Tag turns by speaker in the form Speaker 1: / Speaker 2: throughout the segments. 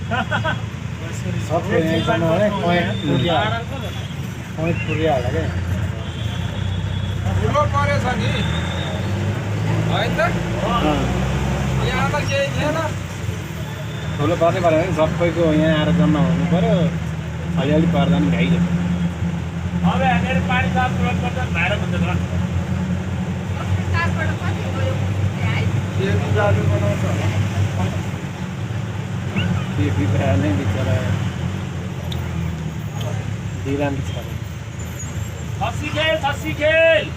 Speaker 1: सबको यही जम्मा है पॉइंट पुऱ्याइहाल्छ क्या
Speaker 2: ठुलो परेछ नि होइन त यहाँ त केही थिएन
Speaker 1: ठुलो पर्नै पऱ्यो भने सबैको यहाँ आएर जम्मा हुनु पऱ्यो अलिअलि पर्दा पनि भ्याइयो
Speaker 3: अब हामीहरू पानी साफ तुरन्त पर्छ भाएर भन्छ ल
Speaker 2: केही जानु बनाउँछ होला
Speaker 1: त्यो बिचरा नै बिचरा बिरामी छ
Speaker 3: खसी खेल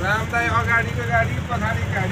Speaker 2: रामदाई अगाडिको गाडी पछाडि गाडी